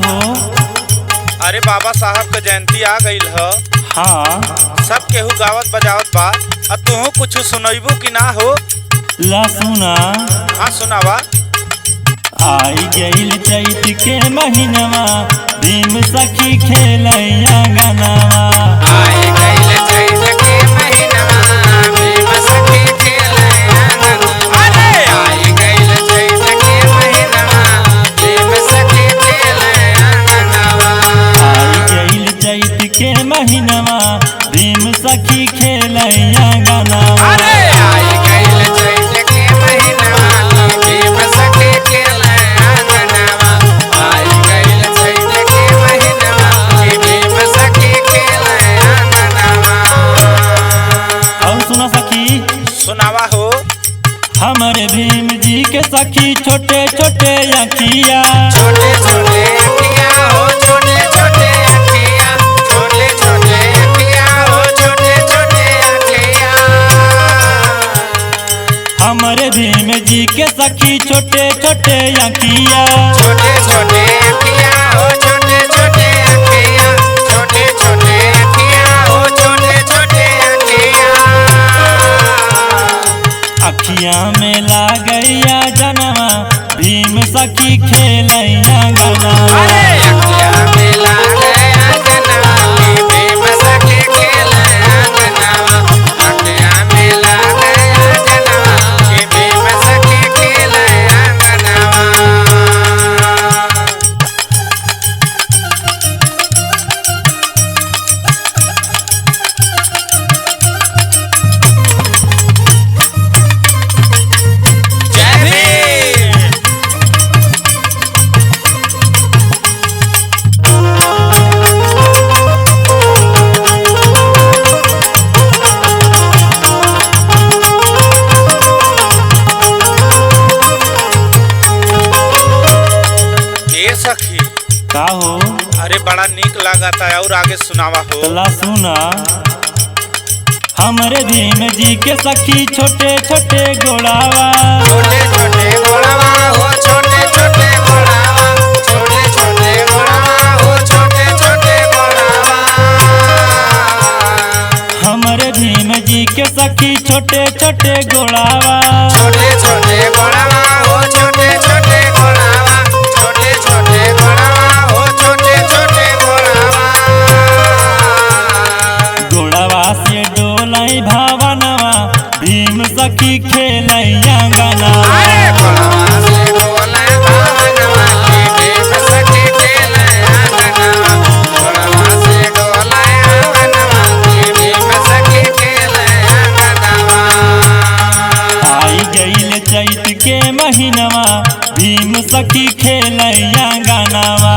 हो? अरे बाबा साहब का जयंती आ गईल ह। हाँ। सब केहू गावत बजावत बा। अब तुहू कुछ सुनैबू कि ना हो? ला सुना। हाँ सुनावा। आई गईल चैत के महीनवा, भीम सखी खेलैया गनवा। आई गईल चैत के महीनवा, भीम सखी खेलैया गनवा। अरे आई गईल चैत के महीनवा, भीम सखी खेलैया गनवा। आई गईल चैत के महीनवा, भीम सखी खेलैया गनवा। अरे आई गईल चैत के महीनवा, भीम सखी खेलैया गनवा। आई गईल चैत के महीनवा, भीम सखी खेलैया गनवा। और सुना सखी। सुनावा हो। हमारे भीम जी के सखी छोटे छोटे अखिया। छोटे छोटे अखिया हो, छोटे छोटे अखिया। छोटे छोटे अखिया हो, छोटे छोटे अखिया। हमारे भीम जी के सखी छोटे छोटे अखिया। छोटे छोटे अखिया हो, छोटे छोटे अखिया। छोटे छोटे अखिया हो, छोटे छोटे अखिया। अखिया में लागैया जनवा, भीम सखी खेलैया गनवा। अरे अखिया में लागैया जनवा, भीम सखी खेलैया गनवा। अखिया में लागैया जनवा, भीम सखी खेलैया गनवा। जय भीम। ए सखी। का हो? अरे बड़ा नीक लागता है। और आगे सुनावा हो। तला सुना। हमारे भीम जी के सखी छोटे छोटे गोड़ावा। छोटे छोटे घोड़ावा हो, छोटे छोटे घोड़ावा। छोटे छोटे घोड़ावा हो, छोटे छोटे घोड़ावा। हमारे भीम जी के सखी छोटे छोटे गोड़ावा। छोटे छोटे घोड़ावा हो, छोटे छोटे घोड़ावा। छोटे छोटे घोड़ावा हो, छोटे छोटे घोड़ावा। गोड़ावा से डोलाई भावनवा, भीम सखी खेलैया गनवा। अरे घोड़ावा से डोले भावनवा, भीम सखी खेलैया गनवा। घोड़ावा से डोले भावनवा, भीम सखी खेलैया गनवा। आई गईल चैत के महीनवा, भीम सखी खेलैया गनवा।